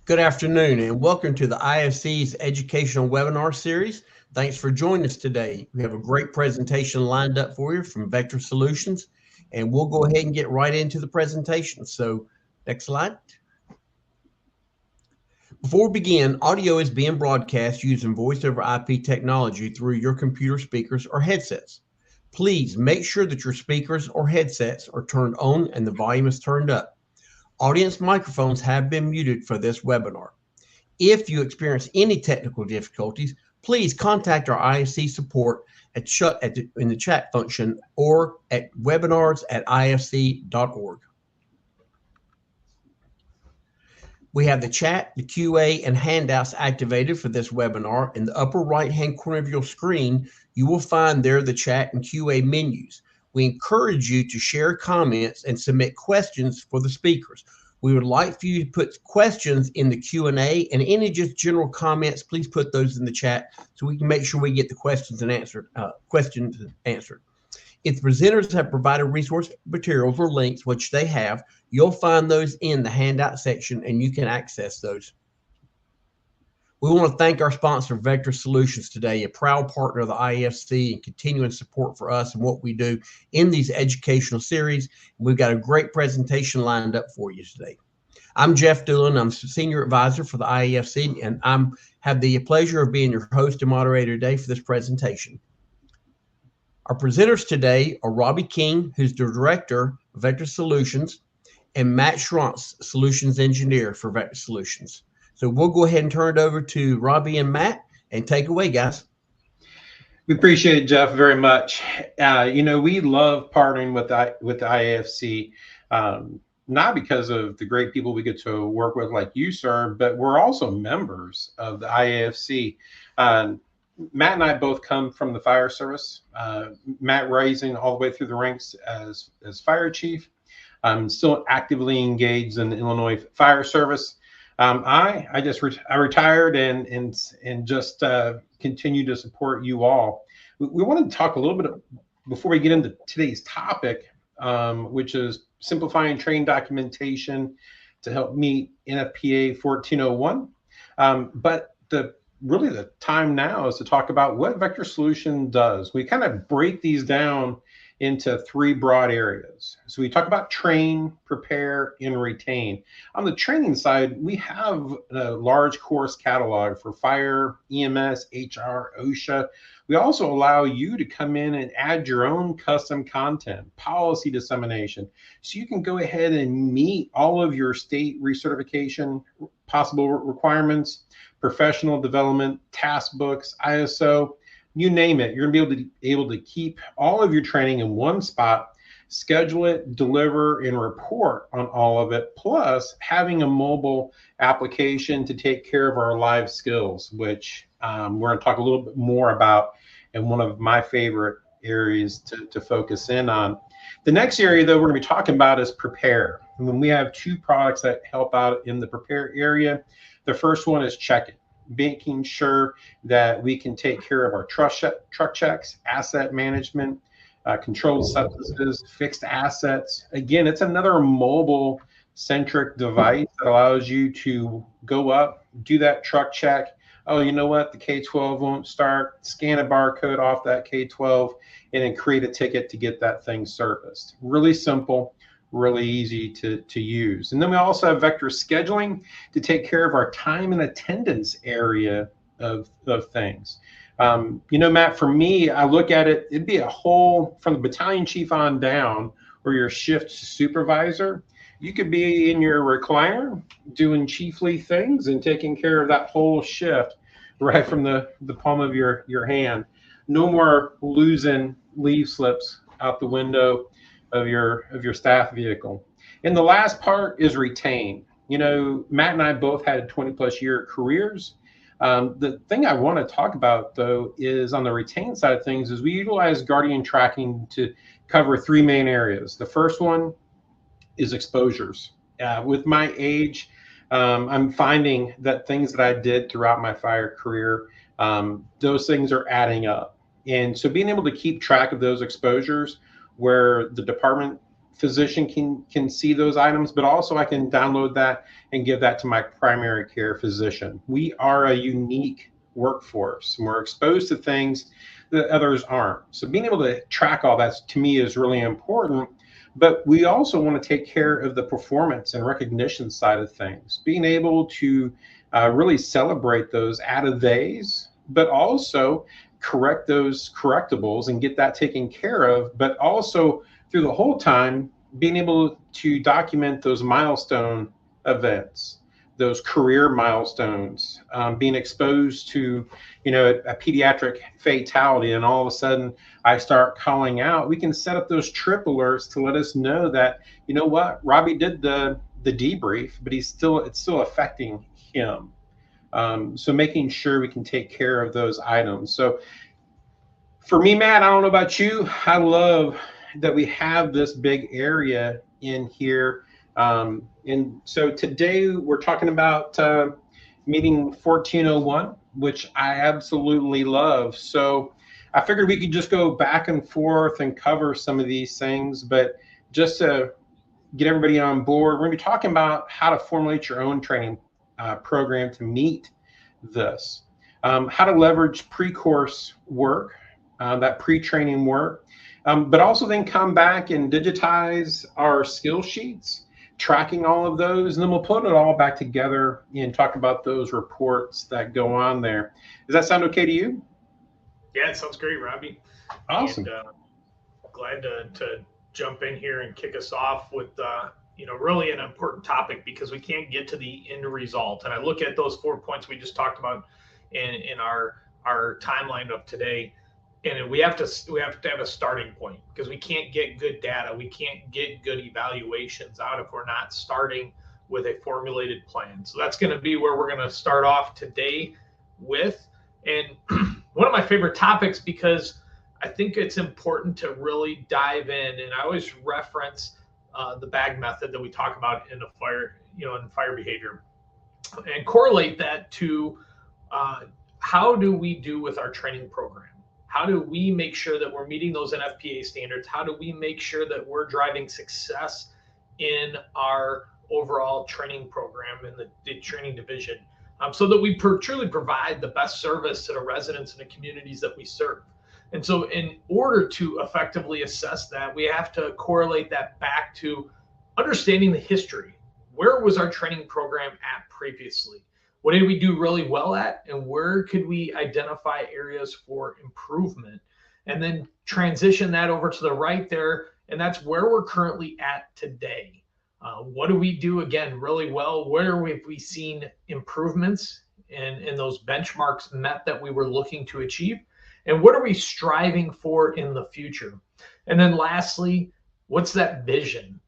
Good afternoon and welcome to the IFC's educational webinar series. Thanks for joining us today. We have a great presentation lined up for you from Vector Solutions, and we'll go ahead and get right into the presentation. So next slide. Before we begin, audio is being broadcast using voice over IP technology through your computer speakers or headsets. Please make sure that your speakers or headsets are turned on and the volume is turned up. Audience microphones have been muted for this webinar. If you experience any technical difficulties, please contact our IFC support in the chat function or at webinars@ifc.org. We have the chat, the QA, and handouts activated for this webinar. In the upper right-hand corner of your screen, you will find there the chat and QA menus. We encourage you to share comments and submit questions for the speakers. We would like for you to put questions in the Q&A, and any just general comments, please put those in the chat so we can make sure we get the questions answered. If the presenters have provided resource materials or links, which they have, you'll find those in the handout section and you can access those. We want to thank our sponsor, Vector Solutions, today, a proud partner of the IFC and continuing support for us and what we do in these educational series. We've got a great presentation lined up for you today. I'm Jeff Doolan. I'm Senior Advisor for the IFC, and I have the pleasure of being your host and moderator today for this presentation. Our presenters today are Robbie King, who's the Director of Vector Solutions, and Matt Schrontz, Solutions Engineer for Vector Solutions. So we'll go ahead and turn it over to Robbie and Matt, and take away, guys. We appreciate it, Jeff, very much. We love partnering with the IFC, not because of the great people we get to work with like you, sir, but we're also members of the IAFC. Matt and I both come from the fire service. Matt rising all the way through the ranks as fire chief. I'm still actively engaged in the Illinois Fire Service. I retired and just continue to support you all. We wanted to talk a little bit before we get into today's topic, which is simplifying training documentation to help meet NFPA 1401. But really the time now is to talk about what Vector Solution does. We kind of break these down into three broad areas. So we talk about train, prepare, and retain. On the training side, we have a large course catalog for fire, EMS, HR, OSHA. We also allow you to come in and add your own custom content, policy dissemination, so you can go ahead and meet all of your state recertification possible requirements, professional development, task books, ISO, you name it. You're going to be able to keep all of your training in one spot, schedule it, deliver, and report on all of it, plus having a mobile application to take care of our live skills, which we're going to talk a little bit more about in one of my favorite areas to focus in on. The next area, though, we're going to be talking about is prepare. And when we have two products that help out in the prepare area, the first one is Check It, making sure that we can take care of our truck checks, asset management, controlled substances, fixed assets. Again, it's another mobile-centric device that allows you to go up, do that truck check. Oh, you know what? The K-12 won't start. Scan a barcode off that K-12 and then create a ticket to get that thing serviced. Really simple, really easy to use. And then we also have Vector Scheduling to take care of our time and attendance area of things. Matt, for me, I look at it, it'd be a whole, from the battalion chief on down, or your shift supervisor, you could be in your recliner doing chiefly things and taking care of that whole shift right from the palm of your hand. No more losing leave slips out the window of your staff vehicle. And the last part is retain. Matt and I both had 20+ year careers. The thing I want to talk about, though, is on the retain side of things is we utilize Guardian tracking to cover three main areas. The first one is exposures. With my age, I'm finding that things that I did throughout my fire career, those things are adding up. And so being able to keep track of those exposures where the department physician can see those items, but also I can download that and give that to my primary care physician. We are a unique workforce, and we're exposed to things that others aren't. So being able to track all that to me is really important. But we also want to take care of the performance and recognition side of things, being able to really celebrate those out of days, but also correct those correctables and get that taken care of, but also through the whole time being able to document those milestone events, those career milestones, being exposed to, a pediatric fatality, and all of a sudden I start calling out. We can set up those trip alerts to let us know that, what, Robbie did the debrief, but it's still affecting him. So making sure we can take care of those items. So for me, Matt, I don't know about you, I love that we have this big area in here. And so today we're talking about meeting 1401, which I absolutely love. So I figured we could just go back and forth and cover some of these things, but just to get everybody on board, we're going to be talking about how to formulate your own training program to meet this, how to leverage pre-course work, that pre-training work, but also then come back and digitize our skill sheets, tracking all of those, and then we'll put it all back together and talk about those reports that go on there. Does that sound okay to you? Yeah, it sounds great, Robbie. Awesome. And glad to jump in here and kick us off with really an important topic, because we can't get to the end result. And I look at those 4 points we just talked about in our timeline of today, and we have to have a starting point, because we can't get good data, we can't get good evaluations out if we're not starting with a formulated plan. So that's going to be where we're going to start off today with. And one of my favorite topics, because I think it's important to really dive in, and I always reference the bag method that we talk about in the fire, in fire behavior, and correlate that to how do we do with our training program? How do we make sure that we're meeting those NFPA standards? How do we make sure that we're driving success in our overall training program in the training division, so that we truly provide the best service to the residents and the communities that we serve? And so in order to effectively assess that, we have to correlate that back to understanding the history. Where was our training program at previously? What did we do really well at? And where could we identify areas for improvement? And then transition that over to the right there. And that's where we're currently at today. What do we do, again, really well? Where have we seen improvements and those benchmarks met that we were looking to achieve? And what are we striving for in the future? And then lastly, what's that vision?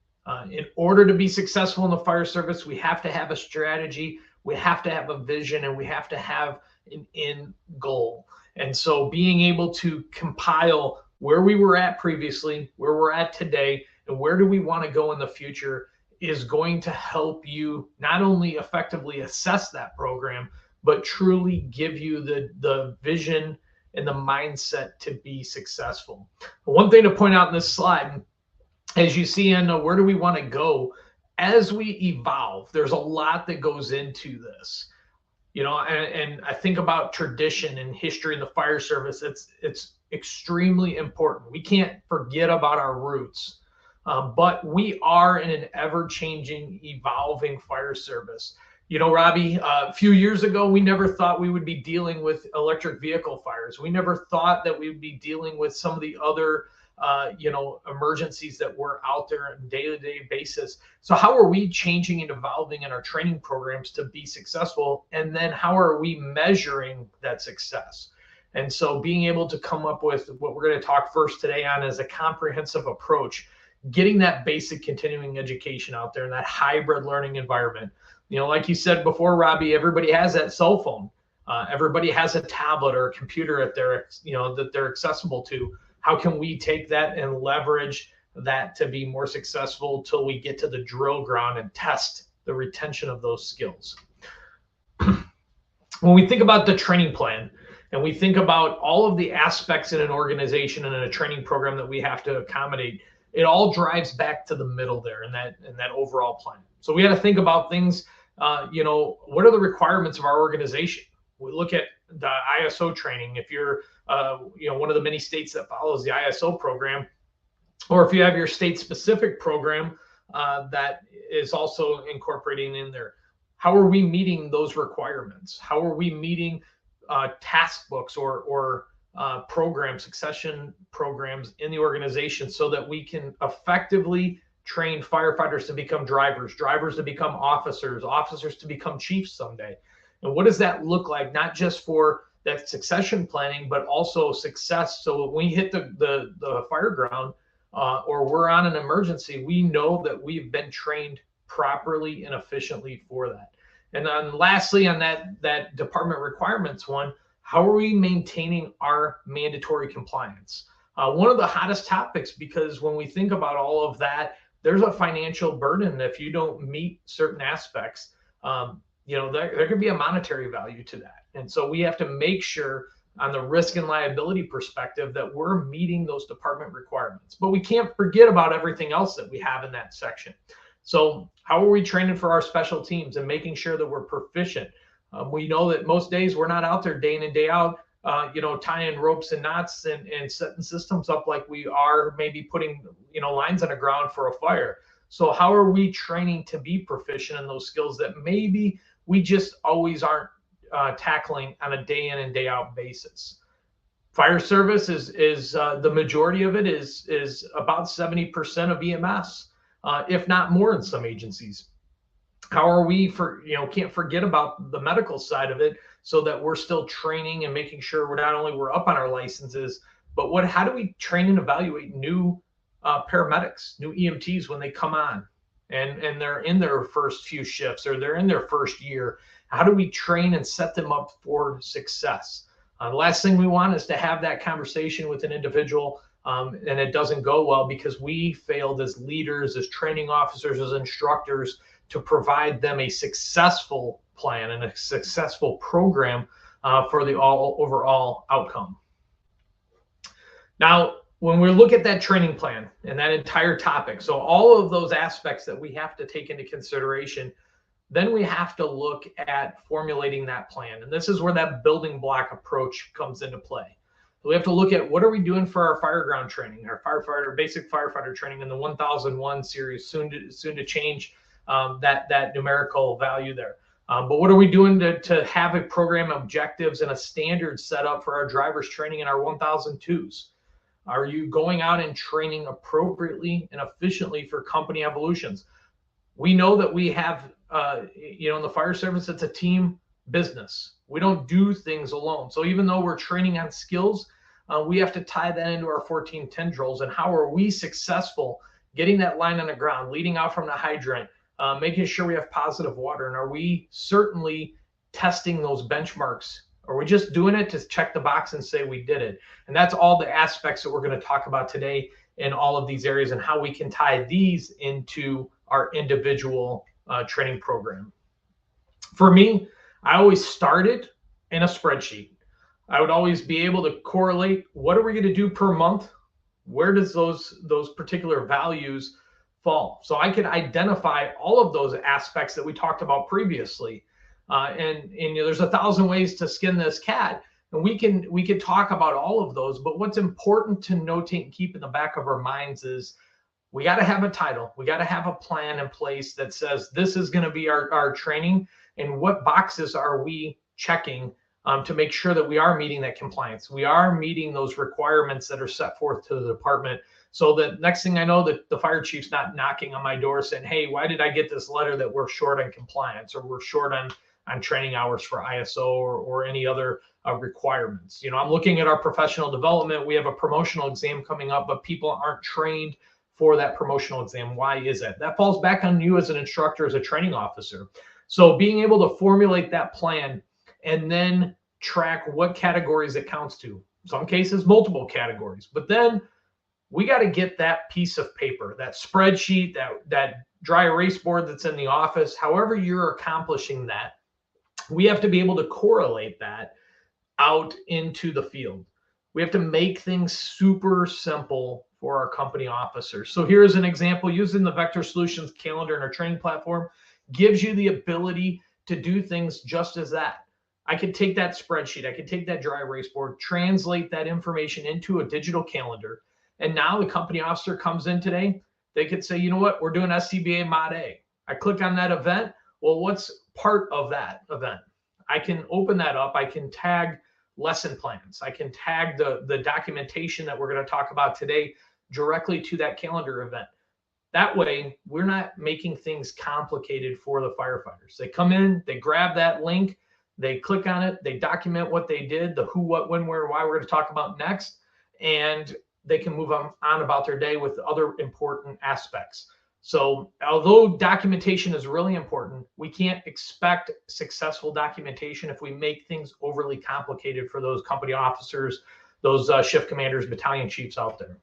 In order to be successful in the fire service, we have to have a strategy, we have to have a vision, and we have to have an end goal. And so being able to compile where we were at previously, where we're at today, and where do we want to go in the future is going to help you not only effectively assess that program, but truly give you the vision and the mindset to be successful. One thing to point out in this slide, as you see in where do we want to go, as we evolve, there's a lot that goes into this. And I think about tradition and history in the fire service. It's extremely important. We can't forget about our roots, but we are in an ever-changing, evolving fire service. Robbie, a few years ago, we never thought we would be dealing with electric vehicle fires. We never thought that we would be dealing with some of the other, emergencies that were out there on a day-to-day basis. So how are we changing and evolving in our training programs to be successful? And then how are we measuring that success? And so being able to come up with what we're going to talk first today on is a comprehensive approach, getting that basic continuing education out there in that hybrid learning environment. Like you said before, Robbie, everybody has that cell phone. Everybody has a tablet or a computer at their, that they're accessible to. How can we take that and leverage that to be more successful till we get to the drill ground and test the retention of those skills? When we think about the training plan and we think about all of the aspects in an organization and in a training program that we have to accommodate, it all drives back to the middle there in that overall plan. So we got to think about things. What are the requirements of our organization? We look at the ISO training. If you're one of the many states that follows the ISO program, or if you have your state-specific program that is also incorporating in there, how are we meeting those requirements? How are we meeting task books or succession programs in the organization so that we can effectively train firefighters to become drivers, drivers to become officers, officers to become chiefs someday? And what does that look like, not just for that succession planning, but also success? So when we hit the fire ground or we're on an emergency, we know that we've been trained properly and efficiently for that. And then lastly, on that department requirements one, how are we maintaining our mandatory compliance? One of the hottest topics, because when we think about all of that, there's a financial burden if you don't meet certain aspects. There could be a monetary value to that. And so we have to make sure on the risk and liability perspective that we're meeting those department requirements. But we can't forget about everything else that we have in that section. So how are we training for our special teams and making sure that we're proficient? We know that most days we're not out there day in and day out, tying ropes and knots and setting systems up like we are maybe putting, lines on the ground for a fire. So how are we training to be proficient in those skills that maybe we just always aren't tackling on a day in and day out basis? Fire service is the majority of it is about 70% of EMS, if not more in some agencies. How are we can't forget about the medical side of it, so that we're still training and making sure we're up on our licenses, but how do we train and evaluate new paramedics, new EMTs when they come on and they're in their first few shifts or they're in their first year? How do we train and set them up for success? The last thing we want is to have that conversation with an individual and it doesn't go well because we failed as leaders, as training officers, as instructors to provide them a successful plan and a successful program for the overall outcome. Now, when we look at that training plan and that entire topic, so all of those aspects that we have to take into consideration, then we have to look at formulating that plan. And this is where that building block approach comes into play. So we have to look at what are we doing for our fire ground training, our basic firefighter training in the 1001 series, soon to change that numerical value there. But what are we doing to have a program objectives and a standard set up for our drivers training in our 1002s? Are you going out and training appropriately and efficiently for company evolutions? We know that we have, in the fire service, it's a team business. We don't do things alone. So even though we're training on skills, we have to tie that into our 1410 drills. And how are we successful getting that line on the ground, leading out from the hydrant, making sure we have positive water? And are we certainly testing those benchmarks? Are we just doing it to check the box and say we did it? And that's all the aspects that we're going to talk about today in all of these areas and how we can tie these into our individual training program. For me, I always started in a spreadsheet. I would always be able to correlate what are we going to do per month? Where does those particular values fall? So I could identify all of those aspects that we talked about previously. And there's 1,000 ways to skin this cat, and we can talk about all of those. But what's important to notate and keep in the back of our minds is we got to have a title. We got to have a plan in place that says this is going to be our training, and what boxes are we checking to make sure that we are meeting that compliance. We are meeting those requirements that are set forth to the department. So that next thing I know, that the fire chief's not knocking on my door saying, hey, why did I get this letter that we're short on compliance or we're short on training hours for ISO or any other requirements. I'm looking at our professional development. We have a promotional exam coming up, but people aren't trained for that promotional exam. Why is that? That falls back on you as an instructor, as a training officer. So being able to formulate that plan and then track what categories it counts to. Some cases, multiple categories. But then we got to get that piece of paper, that spreadsheet, that dry erase board that's in the office, however you're accomplishing that. We have to be able to correlate that out into the field. We have to make things super simple for our company officers. So here's an example using the Vector Solutions calendar in our training platform. Gives you the ability to do things just as that. I could take that spreadsheet, I could take that dry erase board, translate that information into a digital calendar. And now the company officer comes in today, they could say, you know what, we're doing SCBA Mod A. I click on that event. Well, what's part of that event? I can open that up. I can tag lesson plans. I can tag the documentation that we're going to talk about today directly to that calendar event. That way, we're not making things complicated for the firefighters. They come in, they grab that link, they click on it, they document what they did, the who, what, when, where, why we're going to talk about next, and they can move on about their day with other important aspects. So although documentation is really important, we can't expect successful documentation if we make things overly complicated for those company officers, those shift commanders, battalion chiefs out there.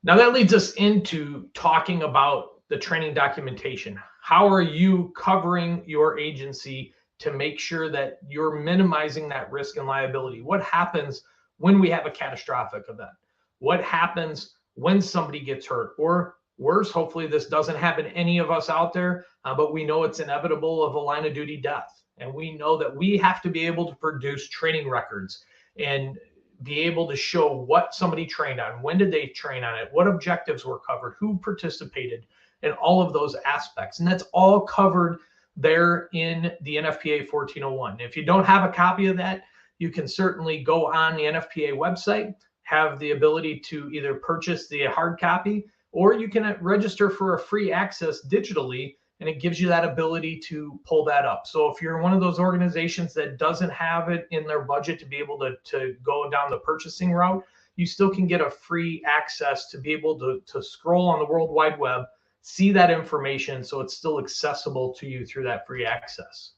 Now that leads us into talking about the training documentation. How are you covering your agency to make sure that you're minimizing that risk and liability? What happens when we have a catastrophic event? What happens when somebody gets hurt? Or worse, hopefully this doesn't happen to any of us out there, but we know it's inevitable of a line of duty death. And we know that we have to be able to produce training records and be able to show what somebody trained on, when did they train on it, what objectives were covered, who participated, and all of those aspects. And that's all covered there in the NFPA 1401. If you don't have a copy of that, you can certainly go on the NFPA website, have the ability to either purchase the hard copy, or you can register for a free access digitally, and it gives you that ability to pull that up. So if you're one of those organizations that doesn't have it in their budget to be able to go down the purchasing route, you still can get a free access to be able to scroll on the World Wide Web, see that information, so it's still accessible to you through that free access.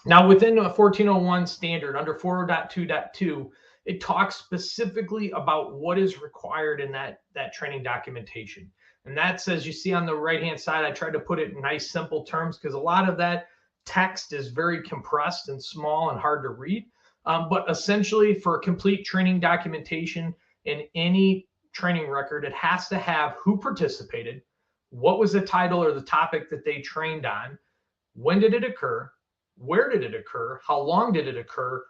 Now within a 1401 standard under 4.2.2, it talks specifically about what is required in that training documentation. And that's, as you see on the right-hand side, I tried to put it in nice, simple terms because a lot of that text is very compressed and small and hard to read. But essentially, for complete training documentation in any training record, it has to have who participated, what was the title or the topic that they trained on, when did it occur, where did it occur, how long did it occur,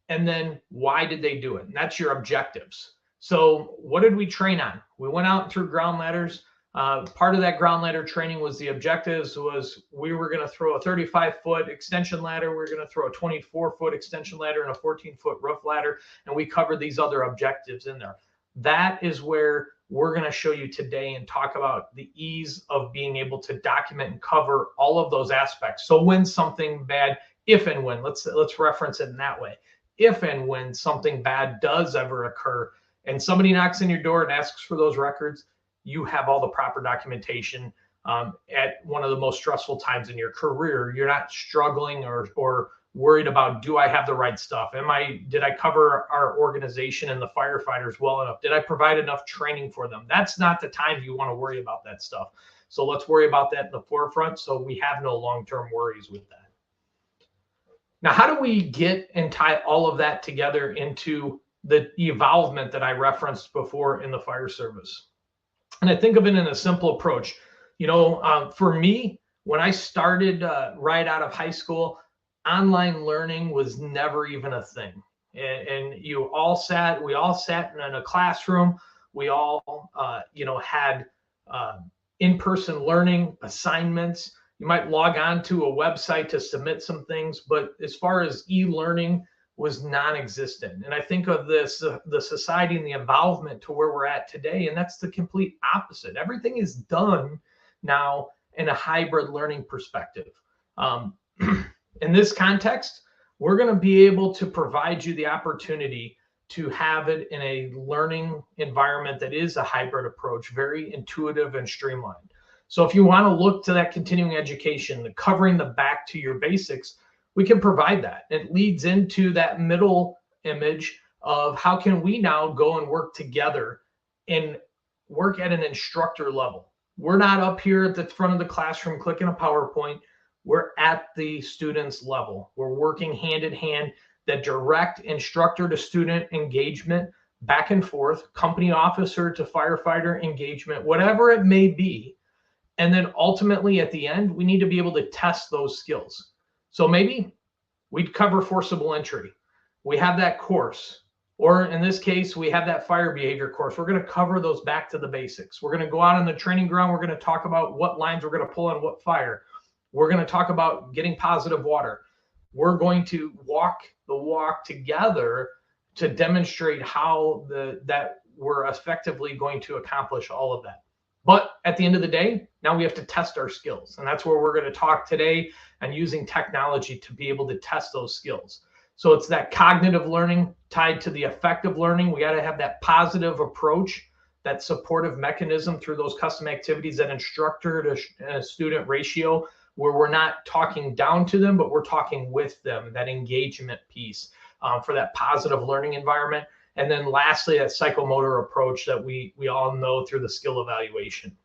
and then why did they do it? And that's your objectives. So what did we train on? We went out through ground ladders. Part of that ground ladder training was the objectives was we were going to throw a 35-foot extension ladder. We were going to throw a 24-foot extension ladder and a 14-foot roof ladder. And we covered these other objectives in there. That is where we're going to show you today and talk about the ease of being able to document and cover all of those aspects. So when something bad, if and when, let's reference it in that way. If and when something bad does ever occur and somebody knocks on your door and asks for those records, you have all the proper documentation at one of the most stressful times in your career. You're not struggling or worried about, do I have the right stuff? Did I cover our organization and the firefighters well enough? Did I provide enough training for them? That's not the time you want to worry about that stuff. So let's worry about that in the forefront so we have no long-term worries with that. Now, how do we get and tie all of that together into the evolvement that I referenced before in the fire service? And I think of it in a simple approach. For me, when I started right out of high school, online learning was never even a thing. And we all sat in a classroom. We all, had in-person learning assignments. You might log on to a website to submit some things, but as far as e-learning was non-existent. And I think of this, the society and the involvement to where we're at today, and that's the complete opposite. Everything is done now in a hybrid learning perspective. In this context, we're going to be able to provide you the opportunity to have it in a learning environment that is a hybrid approach, very intuitive and streamlined. So if you want to look to that continuing education, the covering the back to your basics, we can provide that. It leads into that middle image of how can we now go and work together and work at an instructor level. We're not up here at the front of the classroom clicking a PowerPoint. We're at the student's level. We're working hand in hand. That direct instructor to student engagement back and forth, company officer to firefighter engagement, whatever it may be. And then ultimately at the end, we need to be able to test those skills. So maybe we'd cover forcible entry. We have that course, or in this case, we have that fire behavior course. We're going to cover those back to the basics. We're going to go out on the training ground. We're going to talk about what lines we're going to pull on what fire. We're going to talk about getting positive water. We're going to walk the walk together to demonstrate how that we're effectively going to accomplish all of that. But at the end of the day, now we have to test our skills. And that's where we're going to talk today, and using technology to be able to test those skills. So it's that cognitive learning tied to the effective learning. We got to have that positive approach, that supportive mechanism through those custom activities, that instructor to student ratio, where we're not talking down to them, but we're talking with them, that engagement piece for that positive learning environment. And then lastly, that psychomotor approach that we all know through the skill evaluation.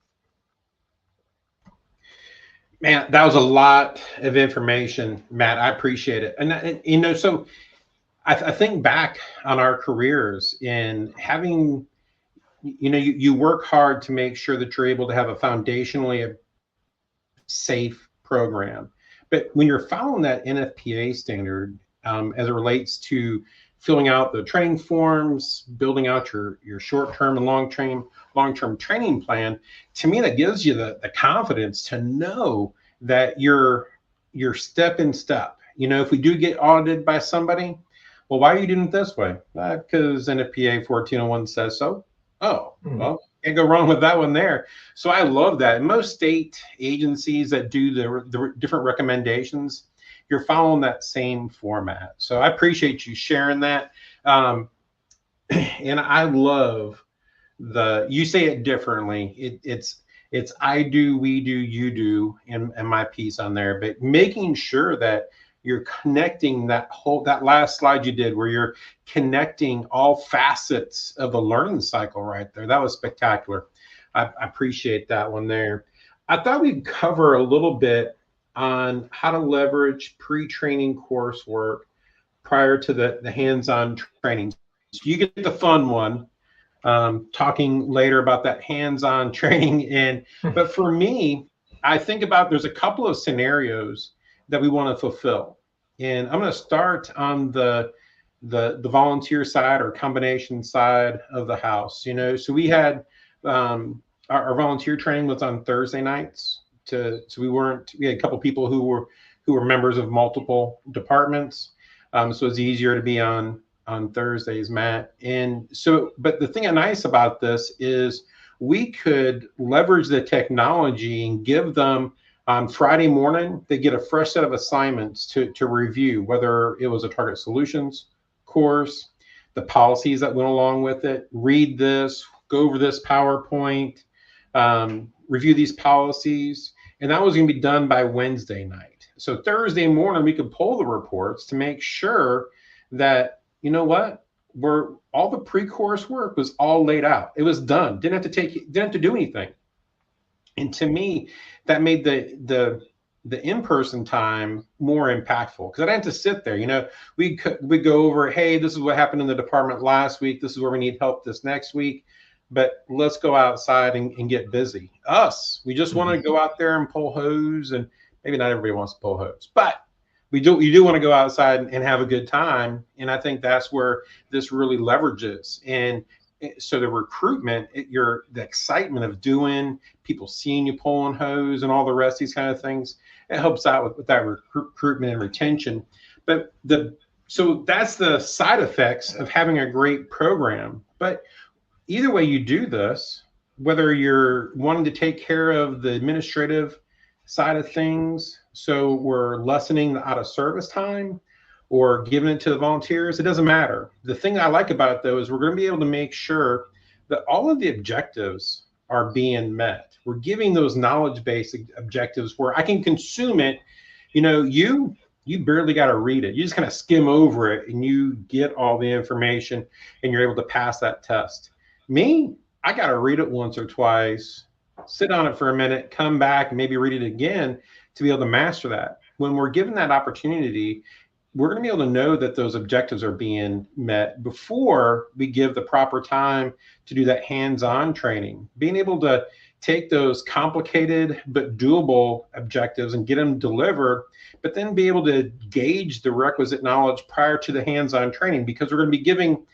Man, that was a lot of information, Matt. I appreciate it. And so I think back on our careers in having, you work hard to make sure that you're able to have a foundationally safe program. But when you're following that NFPA standard, as it relates to filling out the training forms, building out your short-term and long-term training plan, to me, that gives you the confidence to know that you're step in step. If we do get audited by somebody, well, why are you doing it this way? Because NFPA 1401 says so. Oh, well, can't go wrong with that one there. So I love that. And most state agencies that do the different recommendations, you're following that same format. So I appreciate you sharing that. And I love you say it differently. It's I do, we do, you do, and my piece on there, but making sure that you're connecting that last slide you did where you're connecting all facets of the learning cycle right there. That was spectacular. I appreciate that one there. I thought we'd cover a little bit on how to leverage pre-training coursework prior to the hands-on training. So you get the fun one, talking later about that hands-on training. But for me, I think about there's a couple of scenarios that we want to fulfill. And I'm going to start on the volunteer side or combination side of the house. So we had our volunteer training was on Thursday nights. So we had a couple people who were members of multiple departments. So it's easier to be on Thursdays, Matt. And so, but the thing nice about this is we could leverage the technology and give them on Friday morning, they get a fresh set of assignments to review, whether it was a target solutions course, the policies that went along with it, read this, go over this PowerPoint, review these policies. And that was going to be done by Wednesday night. So Thursday morning, we could pull the reports to make sure that, all the pre-course work was all laid out. It was done. Didn't have to do anything. And to me, that made the in-person time more impactful because I didn't have to sit there. We go over, hey, this is what happened in the department last week. This is where we need help this next week. But let's go outside and get busy. We just want to go out there and pull hose, and maybe not everybody wants to pull hose, but you do want to go outside and have a good time. And I think that's where this really leverages. And so the recruitment, the excitement of doing, people seeing you pulling hose and all the rest of these kind of things, it helps out with that recruitment and retention. But so that's the side effects of having a great program. But either way you do this, whether you're wanting to take care of the administrative side of things, so we're lessening the out of service time or giving it to the volunteers, it doesn't matter. The thing I like about it though is we're going to be able to make sure that all of the objectives are being met. We're giving those knowledge-based objectives where I can consume it. You barely got to read it. You just kind of skim over it and you get all the information and you're able to pass that test. Me, I got to read it once or twice, sit on it for a minute, come back and maybe read it again to be able to master that. When we're given that opportunity, we're going to be able to know that those objectives are being met before we give the proper time to do that hands-on training. Being able to take those complicated but doable objectives and get them delivered, but then be able to gauge the requisite knowledge prior to the hands-on training, because we're going to be giving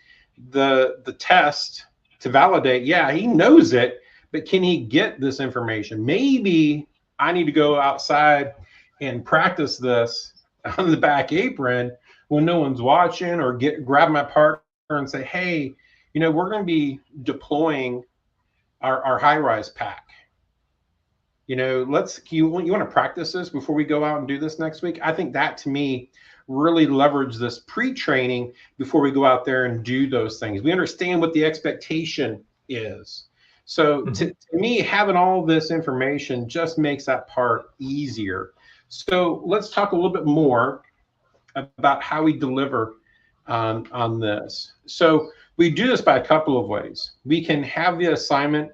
the test to validate, yeah, he knows it, but can he get this information? Maybe I need to go outside and practice this on the back apron when no one's watching, or grab my partner and say, hey, we're going to be deploying our high-rise pack. You want to practice this before we go out and do this next week? I think that, to me, really leverage this pre-training before we go out there and do those things. We understand what the expectation is. So to me, having all this information just makes that part easier. So let's talk a little bit more about how we deliver on this. So we do this by a couple of ways. We can have the assignment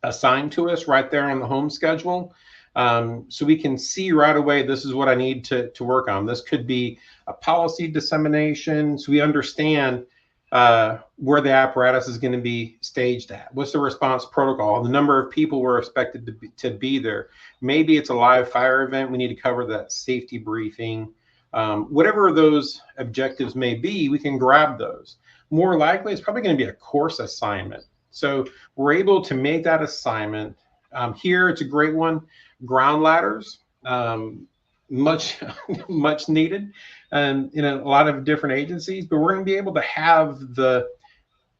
assigned to us right there on the home schedule. So we can see right away, this is what I need to work on. This could be a policy dissemination, so we understand where the apparatus is going to be staged at. What's the response protocol? The number of people we're expected to be there. Maybe it's a live fire event. We need to cover that safety briefing. Whatever those objectives may be, we can grab those. More likely, it's probably going to be a course assignment. So we're able to make that assignment. Here, it's a great one. Ground ladders, much needed in a lot of different agencies, but we're going to be able to have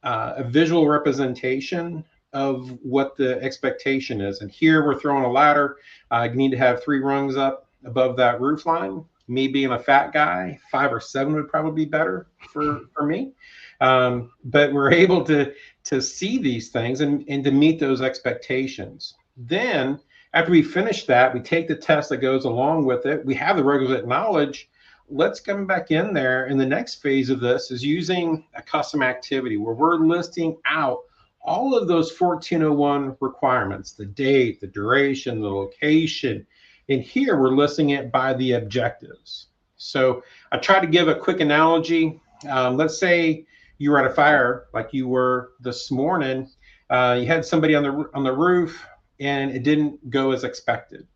a visual representation of what the expectation is. And here we're throwing a ladder. You need to have 3 rungs up above that roof line. Me being a fat guy, 5 or 7 would probably be better for me. But we're able to see these things and to meet those expectations. Then after we finish that, we take the test that goes along with it. We have the requisite knowledge. Let's come back in there. And the next phase of this is using a custom activity where we're listing out all of those 1401 requirements, the date, the duration, the location. And here we're listing it by the objectives. So I try to give a quick analogy. Let's say you were at a fire like you were this morning. You had somebody on the roof and it didn't go as expected.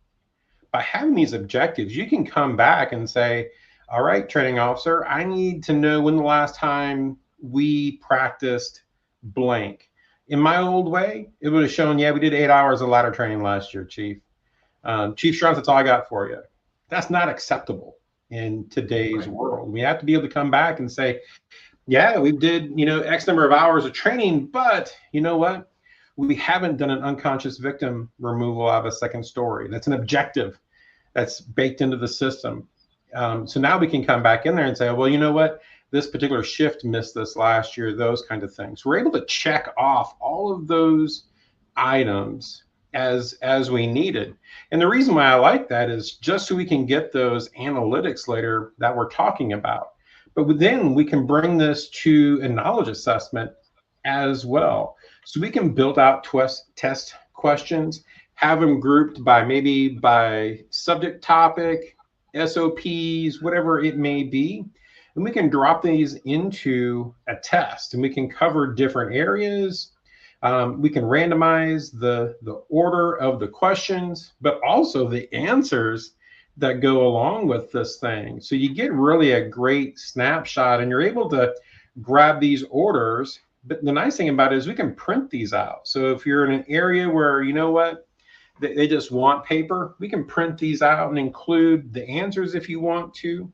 By having these objectives, you can come back and say, all right, training officer, I need to know when the last time we practiced blank. In my old way, it would have shown, yeah, we did 8 hours of ladder training last year, Chief. Chief Strauss, that's all I got for you. That's not acceptable in today's world. We have to be able to come back and say, yeah, we did, X number of hours of training, but you know what? We haven't done an unconscious victim removal out of a second story. That's an objective that's baked into the system. So now we can come back in there and say, well, you know what? This particular shift missed this last year, those kind of things. We're able to check off all of those items as we needed. And the reason why I like that is just so we can get those analytics later that we're talking about. But then we can bring this to a knowledge assessment as well. So we can build out test questions, have them grouped by subject topic, SOPs, whatever it may be. And we can drop these into a test and we can cover different areas. We can randomize the order of the questions, but also the answers that go along with this thing. So you get really a great snapshot and you're able to grab these orders. But the nice thing about it is we can print these out. So if you're in an area where, you know what, they just want paper, we can print these out and include the answers if you want to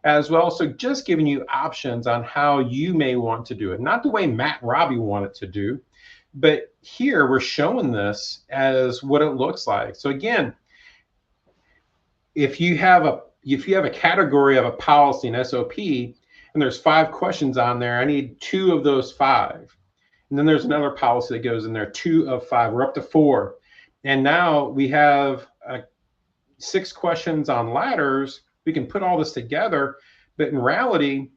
as well. So just giving you options on how you may want to do it. Not the way Matt Robbie wanted to do, but here we're showing this as what it looks like. So again, if you have a category of a policy, an SOP, and there's 5 questions on there, I need 2 of those 5. And then there's another policy that goes in there, 2 of 5. We're up to 4. And now we have 6 questions on ladders. We can put all this together, but in reality,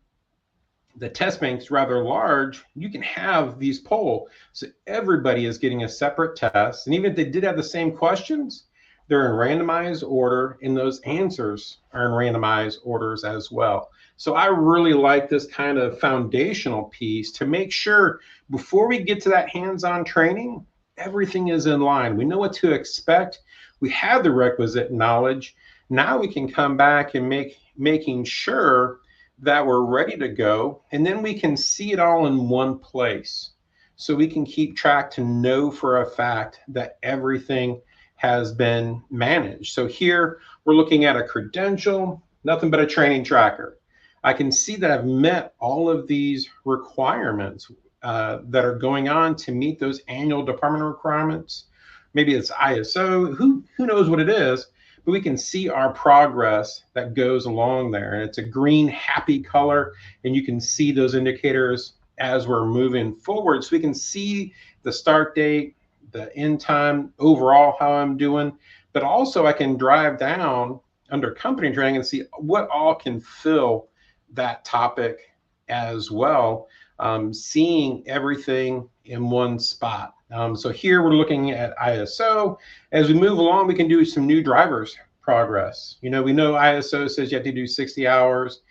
the test bank's rather large. You can have these poll. So everybody is getting a separate test. And even if they did have the same questions, they're in randomized order, and those answers are in randomized orders as well. So I really like this kind of foundational piece to make sure before we get to that hands-on training, everything is in line. We know what to expect. We have the requisite knowledge. Now we can come back and making sure that we're ready to go, and then we can see it all in one place. So we can keep track to know for a fact that everything has been managed. So here we're looking at a credential, nothing but a training tracker. I can see that I've met all of these requirements that are going on to meet those annual department requirements. Maybe it's ISO, who knows what it is, but we can see our progress that goes along there. And it's a green, happy color, and you can see those indicators as we're moving forward. So we can see the start date, the end time, overall how I'm doing, but also I can drive down under company training and see what all can fill that topic as well, seeing everything in one spot. So here we're looking at ISO. As we move along, we can do some new drivers progress. We know ISO says you have to do 60 hours.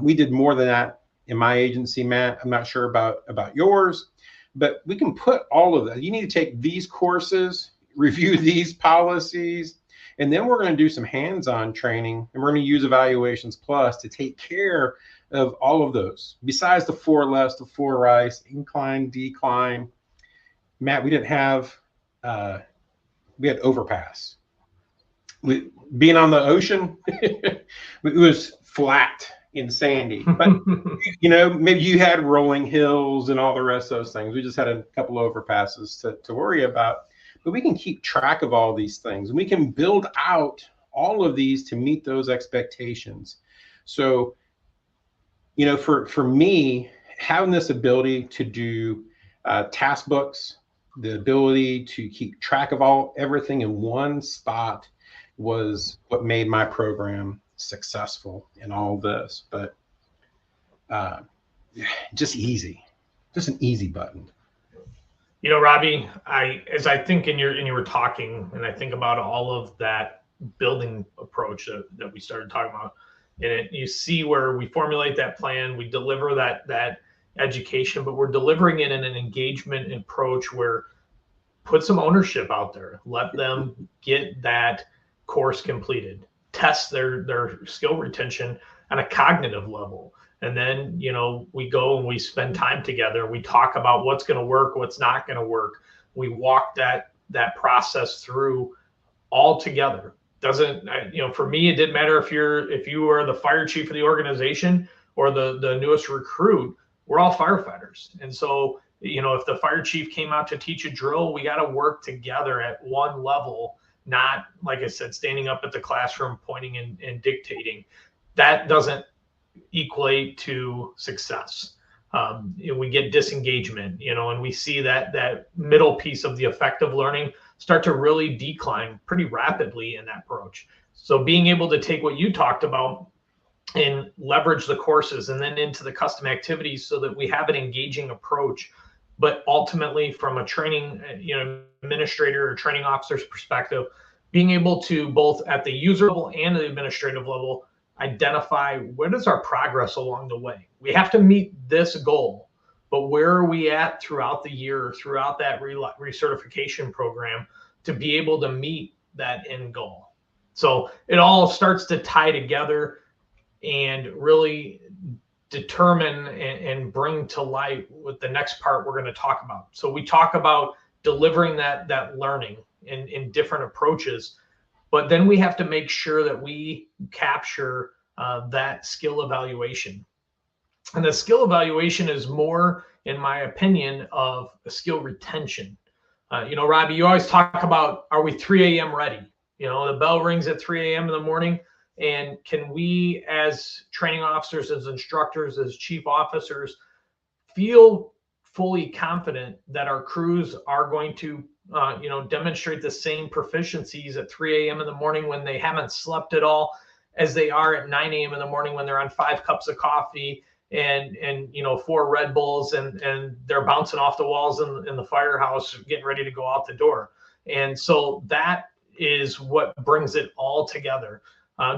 We did more than that in my agency, Matt. I'm not sure about yours, but we can put all of that. You need to take these courses, review these policies, and then we're going to do some hands-on training, and we're going to use Evaluations Plus to take care of all of those. Besides the 4 lefts, the 4 rights, incline, decline. Matt, we didn't have, we had overpass. Being on the ocean, it was flat and sandy. But, maybe you had rolling hills and all the rest of those things. We just had a couple of overpasses to worry about. But we can keep track of all these things. And we can build out all of these to meet those expectations. So, for me, having this ability to do task books, the ability to keep track of everything in one spot was what made my program successful in all this. But just an easy button. Robbie, as I think and you were talking, and I think about all of that building approach that we started talking about, and you see where we formulate that plan, we deliver that education, but we're delivering it in an engagement approach where put some ownership out there, let them get that course completed, test their skill retention on a cognitive level. And then, we go and we spend time together. We talk about what's going to work, what's not going to work. We walk that process through all together. For me, it didn't matter if you were the fire chief of the organization or the newest recruit. We're all firefighters. And so, if the fire chief came out to teach a drill, we got to work together at one level, not, like I said, standing up at the classroom, pointing and dictating. That doesn't equate to success. We get disengagement, and we see that middle piece of the effective learning start to really decline pretty rapidly in that approach. So being able to take what you talked about and leverage the courses and then into the custom activities so that we have an engaging approach, but ultimately from a training, administrator or training officer's perspective, being able to both at the user level and the administrative level identify what is our progress along the way. We have to meet this goal, but where are we at throughout the year, throughout that recertification program to be able to meet that end goal? So it all starts to tie together and really determine and bring to light with the next part we're going to talk about. So we talk about delivering that learning in different approaches, but then we have to make sure that we capture that skill evaluation. And the skill evaluation is more, in my opinion, of a skill retention. Robbie, you always talk about, are we 3 a.m. ready? The bell rings at 3 a.m. in the morning. And can we, as training officers, as instructors, as chief officers, feel fully confident that our crews are going to demonstrate the same proficiencies at 3 a.m. in the morning when they haven't slept at all as they are at 9 a.m. in the morning when they're on 5 cups of coffee and 4 Red Bulls and they're bouncing off the walls in the firehouse getting ready to go out the door. And so that is what brings it all together.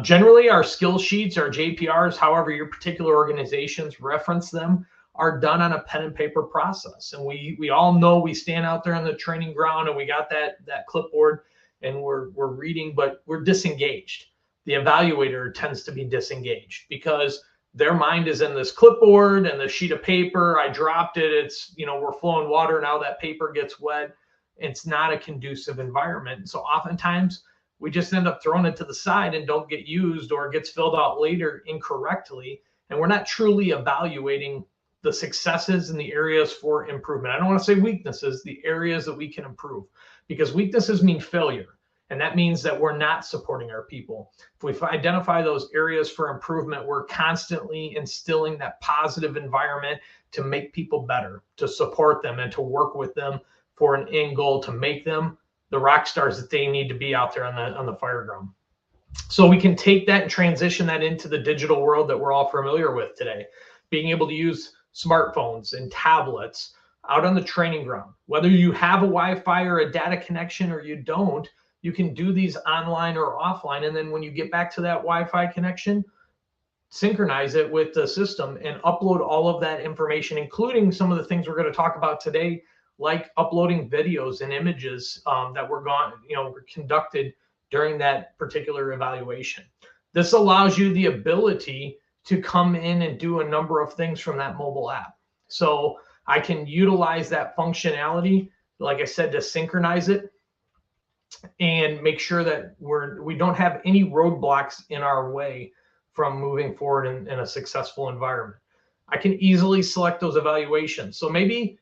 Generally, our skill sheets, our JPRs, however your particular organizations reference them, are done on a pen and paper process. And we all know we stand out there on the training ground and we got that clipboard and we're reading, but we're disengaged. The evaluator tends to be disengaged because their mind is in this clipboard and the sheet of paper. I dropped it. It's, we're flowing water. Now that paper gets wet. It's not a conducive environment. So oftentimes we just end up throwing it to the side and don't get used, or it gets filled out later incorrectly. And we're not truly evaluating the successes and the areas for improvement. I don't want to say weaknesses, the areas that we can improve, because weaknesses mean failure. And that means that we're not supporting our people. If we identify those areas for improvement, we're constantly instilling that positive environment to make people better, to support them, and to work with them for an end goal to make them the rock stars that they need to be out there on the fire ground. So we can take that and transition that into the digital world that we're all familiar with today. Being able to use smartphones and tablets out on the training ground. Whether you have a Wi-Fi or a data connection or you don't, you can do these online or offline. And then when you get back to that Wi-Fi connection, synchronize it with the system and upload all of that information, including some of the things we're going to talk about today, like uploading videos and images that were conducted during that particular evaluation. This allows you the ability to come in and do a number of things from that mobile app. So I can utilize that functionality, like I said, to synchronize it and make sure that we don't have any roadblocks in our way from moving forward in a successful environment. I can easily select those evaluations. So maybe,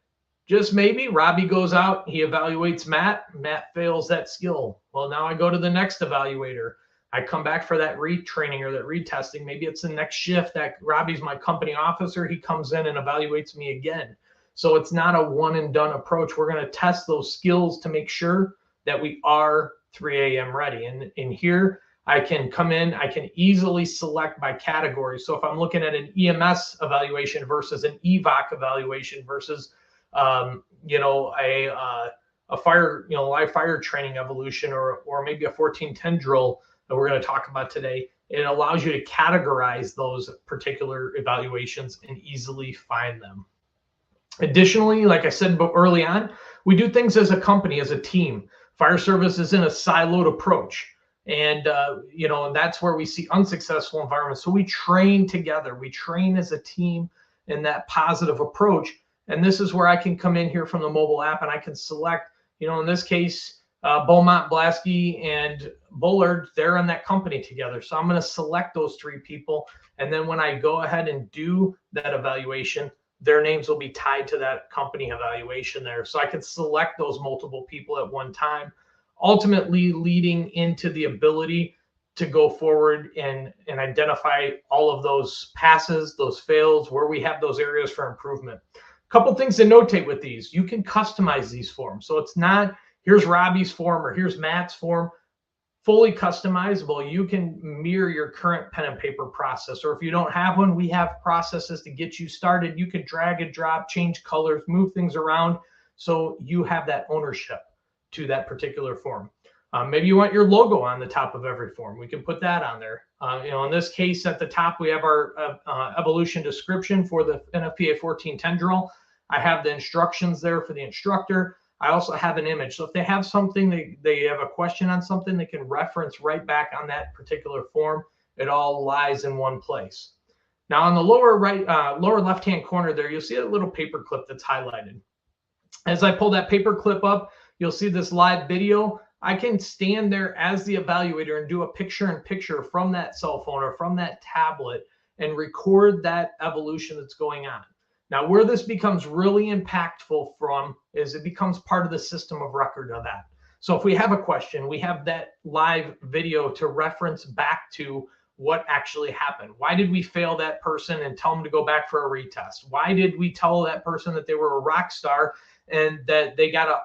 just maybe, Robbie goes out, he evaluates Matt fails that skill. Well, now I go to the next evaluator. I come back for that retraining or that retesting. Maybe it's the next shift that Robbie's my company officer. He comes in and evaluates me again. So it's not a one and done approach. We're going to test those skills to make sure that we are 3 a.m. ready. And in here, I can come in, I can easily select by category. So if I'm looking at an EMS evaluation versus an EVOC evaluation versus, a fire, live fire training evolution, or maybe a 1410 drill that we're going to talk about today, it allows you to categorize those particular evaluations and easily find them. Additionally, like I said early on, we do things as a company, as a team. Fire service is in a siloed approach. And, and that's where we see unsuccessful environments. So we train together. We train as a team in that positive approach. And this is where I can come in here from the mobile app and I can select, in this case, Beaumont, Blasky, and Bullard, they're in that company together. So I'm going to select those 3 people. And then when I go ahead and do that evaluation, their names will be tied to that company evaluation there. So I can select those multiple people at one time, ultimately leading into the ability to go forward and identify all of those passes, those fails, where we have those areas for improvement. A couple things to notate with these. You can customize these forms. So it's not, here's Robbie's form or here's Matt's form, fully customizable. You can mirror your current pen and paper process. Or if you don't have one, we have processes to get you started. You can drag and drop, change colors, move things around. So you have that ownership to that particular form. Maybe you want your logo on the top of every form. We can put that on there. In this case, at the top, we have our evolution description for the NFPA 1410 drill. I have the instructions there for the instructor. I also have an image. So if they have something, they have a question on something, they can reference right back on that particular form. It all lies in one place. Now on the lower left-hand corner there, you'll see a little paper clip that's highlighted. As I pull that paper clip up, you'll see this live video. I can stand there as the evaluator and do a picture-in-picture from that cell phone or from that tablet and record that evolution that's going on. Now, where this becomes really impactful from is it becomes part of the system of record of that. So if we have a question, we have that live video to reference back to what actually happened. Why did we fail that person and tell them to go back for a retest? Why did we tell that person that they were a rock star and that they got a,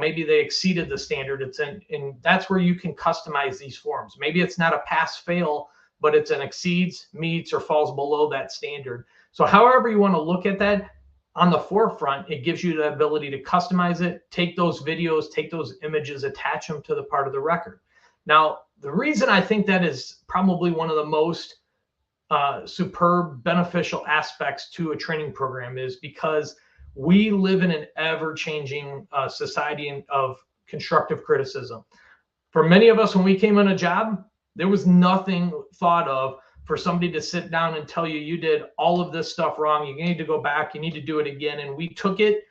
maybe they exceeded the standard? And that's where you can customize these forms. Maybe it's not a pass fail, but it's an exceeds, meets, or falls below that standard. So however you want to look at that, on the forefront, it gives you the ability to customize it, take those videos, take those images, attach them to the part of the record. Now, the reason I think that is probably one of the most superb beneficial aspects to a training program is because we live in an ever-changing society of constructive criticism. For many of us, when we came on a job, there was nothing thought of for somebody to sit down and tell you, you did all of this stuff wrong. You need to go back. You need to do it again. And we took it.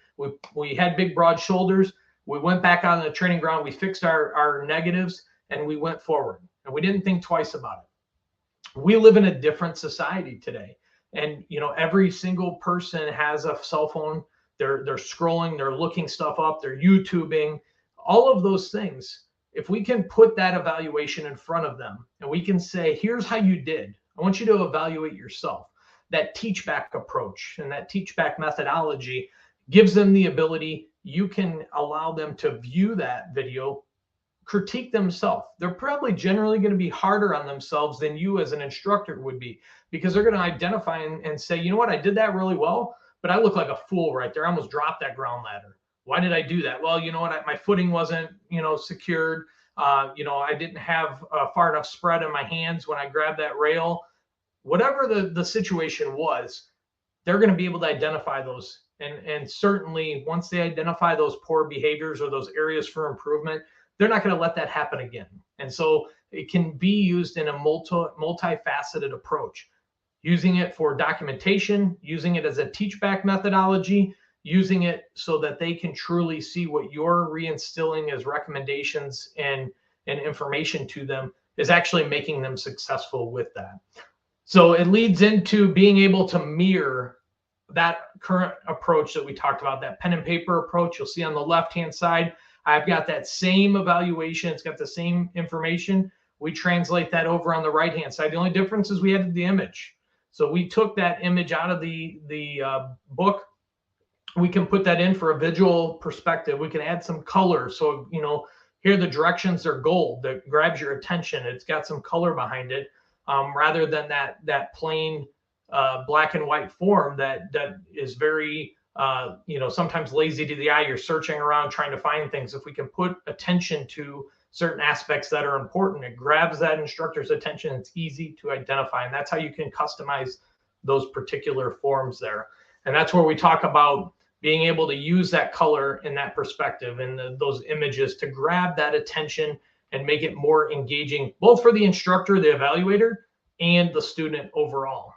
We had big, broad shoulders. We went back on the training ground. We fixed our negatives and we went forward. And we didn't think twice about it. We live in a different society today. And, you know, every single person has a cell phone. They're scrolling, they're looking stuff up, they're YouTubing, all of those things. If we can put that evaluation in front of them and we can say, here's how you did. I want you to evaluate yourself. That teach back approach and that teach back methodology gives them the ability. You can allow them to view that video, critique themselves. They're probably generally going to be harder on themselves than you as an instructor would be, because they're going to identify and say, you know what, I did that really well, but I look like a fool right there. I almost dropped that ground ladder. Why did I do that? Well, you know what, my footing wasn't, secured. I didn't have a far enough spread in my hands when I grabbed that rail. Whatever the situation was, they're going to be able to identify those. And certainly once they identify those poor behaviors or those areas for improvement, they're not going to let that happen again. And so it can be used in a multifaceted approach, using it for documentation, using it as a teach back methodology, using it so that they can truly see what you're reinstilling as recommendations and information to them is actually making them successful with that. So it leads into being able to mirror that current approach that we talked about, that pen and paper approach. You'll see on the left-hand side, I've got that same evaluation. It's got the same information. We translate that over on the right-hand side. The only difference is we added the image. So we took that image out of the book. We can put that in for a visual perspective. We can add some color. So, here the directions are gold that grabs your attention. It's got some color behind it, rather than that plain black and white form that is very, sometimes lazy to the eye. You're searching around trying to find things. If we can put attention to certain aspects that are important, it grabs that instructor's attention. It's easy to identify. And that's how you can customize those particular forms there. And that's where we talk about being able to use that color and that perspective and those images to grab that attention and make it more engaging, both for the instructor, the evaluator, and the student overall.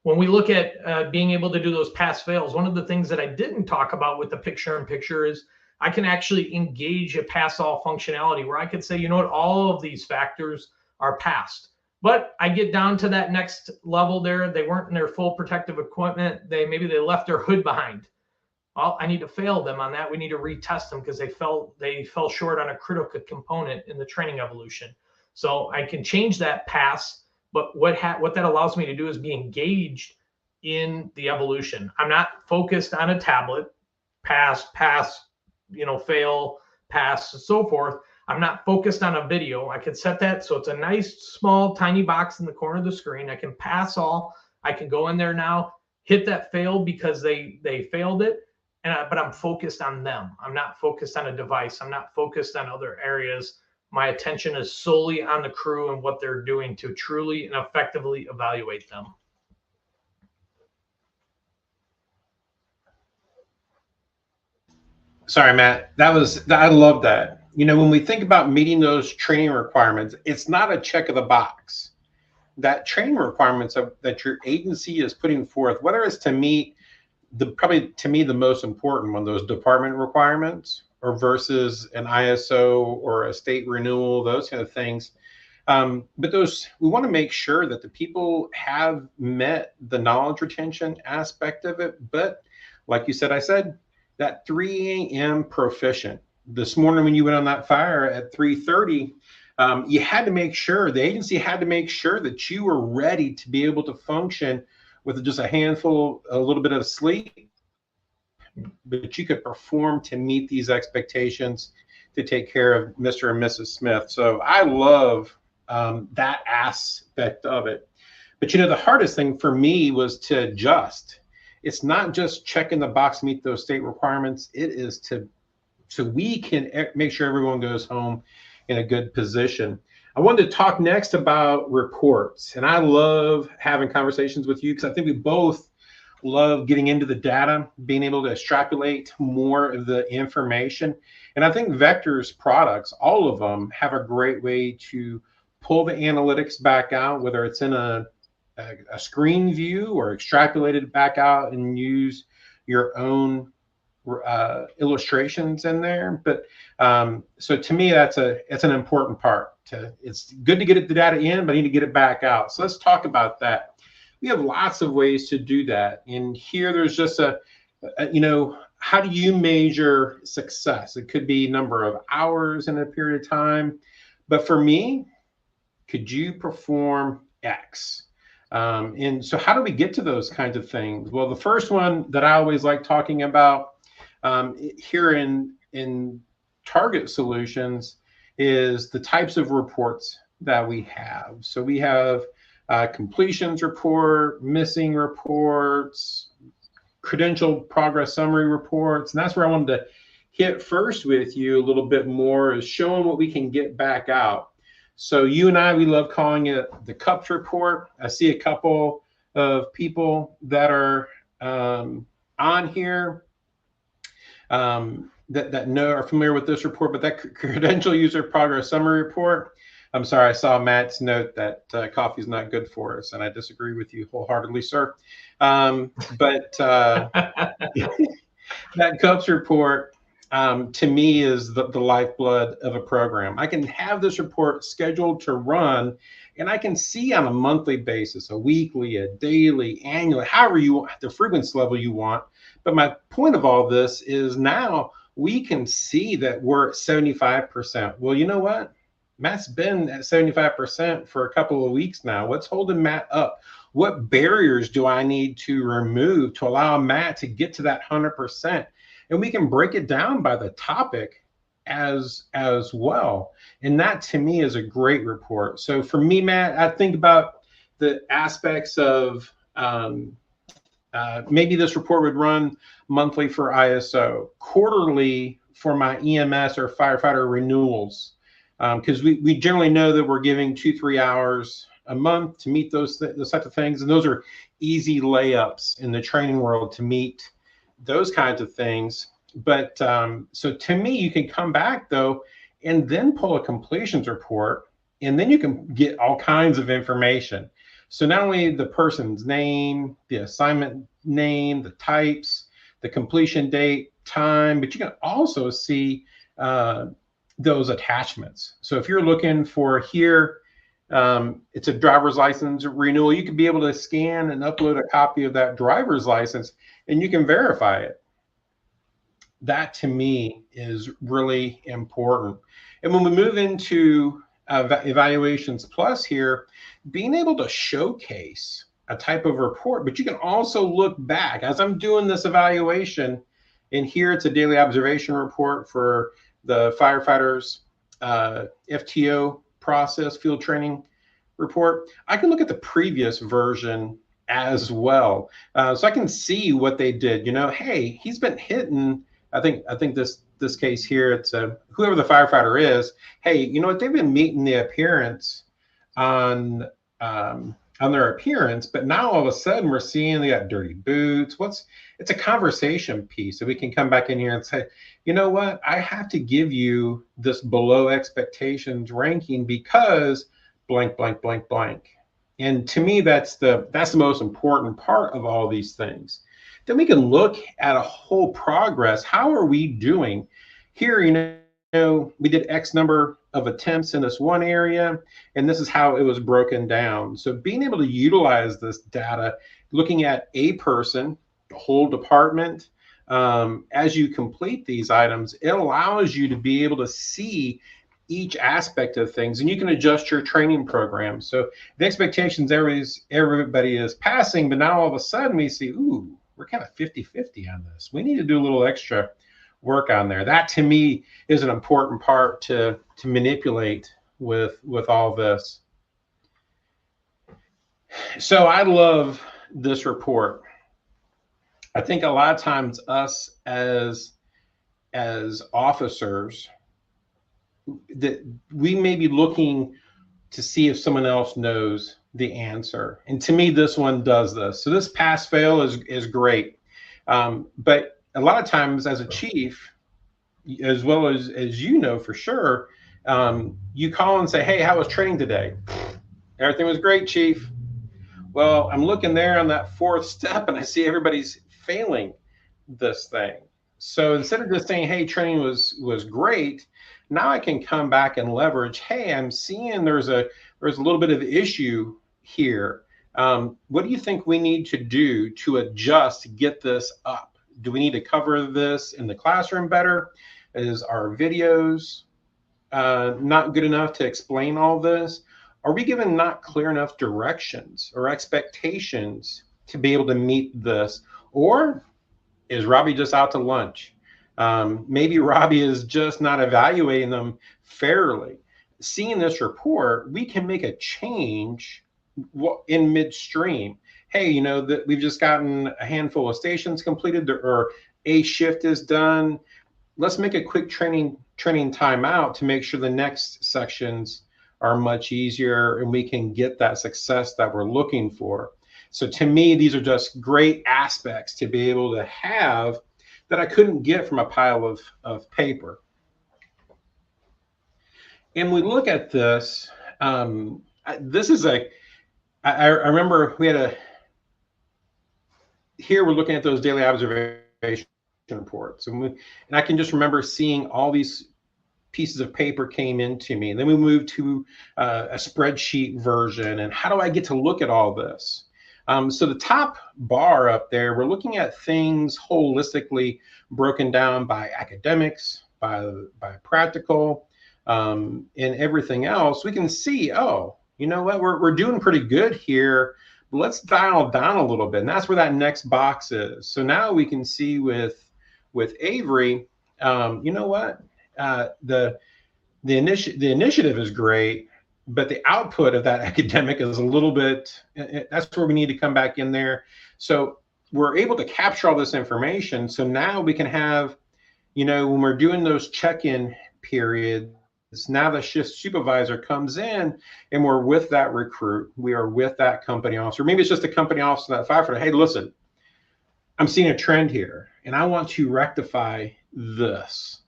When we look at being able to do those pass fails, one of the things that I didn't talk about with the picture-in-picture is I can actually engage a pass-all functionality where I could say, you know what, all of these factors are passed. But I get down to that next level there. They weren't in their full protective equipment. Maybe they left their hood behind. Well, I need to fail them on that. We need to retest them because they fell short on a critical component in the training evolution. So I can change that pass, but what that allows me to do is be engaged in the evolution. I'm not focused on a tablet, pass, fail, pass, and so forth. I'm not focused on a video. I can set that so it's a nice, small, tiny box in the corner of the screen. I can pass all. I can go in there now, hit that fail because they failed it, but I'm focused on them. I'm not focused on a device. I'm not focused on other areas. My attention is solely on the crew and what they're doing to truly and effectively evaluate them. Sorry, Matt. I love that. When we think about meeting those training requirements, it's not a check of the box. That training requirements that your agency is putting forth, whether it's to meet probably to me the most important one, those department requirements, or versus an ISO or a state renewal, those kind of things. But we want to make sure that the people have met the knowledge retention aspect of it. But like you said, that 3 a.m. proficient. This morning when you went on that fire at 3:30, you had to make sure, the agency had to make sure that you were ready to be able to function with just a little bit of sleep, but you could perform to meet these expectations to take care of Mr. and Mrs. Smith. So I love that aspect of it. But the hardest thing for me was to adjust. it's not just checking the box, meet those state requirements. It is so we can make sure everyone goes home in a good position. I wanted to talk next about reports, and I love having conversations with you because I think we both love getting into the data, being able to extrapolate more of the information. And I think Vector's products, all of them, have a great way to pull the analytics back out, whether it's in a screen view or extrapolated back out and use your own illustrations in there. But so to me, it's an important part. It's good to get the data in, but I need to get it back out. So let's talk about that. We have lots of ways to do that. And here there's just how do you measure success? It could be number of hours in a period of time. But for me, could you perform X? And so how do we get to those kinds of things? Well, the first one that I always like talking about here in Target Solutions is the types of reports that we have. So we have completions report, missing reports, credential progress summary reports. And that's where I wanted to hit first with you a little bit more, is showing what we can get back out. So you and I, we love calling it the CUPS report. I see a couple of people that are on here that are familiar with this report, but that credential user progress summary report, I'm sorry, I saw Matt's note that coffee is not good for us, and I disagree with you wholeheartedly, sir. But that CUPS report, to me, is the lifeblood of a program. I can have this report scheduled to run, and I can see on a monthly basis, a weekly, a daily, annually, however you want, the frequency level you want. But my point of all this is now we can see that we're at 75%. Well, you know what? Matt's been at 75% for a couple of weeks now. What's holding Matt up? What barriers do I need to remove to allow Matt to get to that 100%? And we can break it down by the topic as well. And that to me is a great report. So for me, Matt, I think about the aspects of maybe this report would run monthly for ISO, quarterly for my EMS or firefighter renewals. Because we generally know that we're giving 2-3 hours a month to meet those types of things. And those are easy layups in the training world to meet those kinds of things. But so to me, you can come back though, and then pull a completions report, and then you can get all kinds of information. So not only the person's name, the assignment name, the types, the completion date, time, but you can also see those attachments. So if you're looking for here, it's a driver's license renewal, you could be able to scan and upload a copy of that driver's license, and you can verify it. That to me is really important. And when we move into Evaluations Plus here, being able to showcase a type of report, but you can also look back. As I'm doing this evaluation, and here it's a daily observation report for the firefighters FTO process field training report, I can look at the previous version as well. So I can see what they did. You know, hey, he's been hitting, I think this case here, it's whoever the firefighter is, hey, you know what, they've been meeting the appearance on their appearance, but now all of a sudden we're seeing they got dirty boots. It's a conversation piece. So we can come back in here and say, you know what, I have to give you this below expectations ranking because blank, blank, blank, blank. And to me, that's the most important part of all these things. Then we can look at a whole progress. How are we doing? Here, you know, we did X number of attempts in this one area, and this is how it was broken down. So being able to utilize this data, looking at a person, the whole department, as you complete these items, it allows you to be able to see each aspect of things, and you can adjust your training program. So the expectations everybody is passing, but now all of a sudden we see, ooh, we're kind of 50-50 on this. We need to do a little extra work on there. That to me is an important part to manipulate with all this. So I love this report. I think a lot of times us as officers, that we may be looking to see if someone else knows the answer. And to me, this one does this. So this pass fail is great. But a lot of times as a chief, as well as you know for sure, you call and say, hey, how was training today? Everything was great, chief. Well, I'm looking there on that fourth step and I see everybody's failing this thing. So instead of just saying, hey, training was great, now I can come back and leverage, hey, I'm seeing there's a little bit of issue here. What do you think we need to do to adjust to get this up? Do we need to cover this in the classroom better? Is our videos not good enough to explain all this? Are we given not clear enough directions or expectations to be able to meet this? Or is Robbie just out to lunch? Maybe Robbie is just not evaluating them fairly. Seeing this report, we can make a change in midstream. Hey, you know, that we've just gotten a handful of stations completed, or a shift is done. Let's make a quick training timeout to make sure the next sections are much easier and we can get that success that we're looking for. So to me, these are just great aspects to be able to have that I couldn't get from a pile of paper. And we look at this, this is I remember we had here we're looking at those daily observation reports. And I can just remember seeing all these pieces of paper came into me. And then we moved to a spreadsheet version. And how do I get to look at all this? So the top bar up there, we're looking at things holistically broken down by academics, by practical, and everything else. We can see, oh, you know what, we're doing pretty good here. Let's dial down a little bit. And that's where that next box is. So now we can see with Avery, you know what, the initiative is great, but the output of that academic is a little bit, that's where we need to come back in there. So we're able to capture all this information. So now we can have, you know, when we're doing those check-in periods, now the shift supervisor comes in and we're with that recruit. We are with that company officer. Maybe it's just a company officer, that firefighter. Hey, listen, I'm seeing a trend here and I want to rectify this.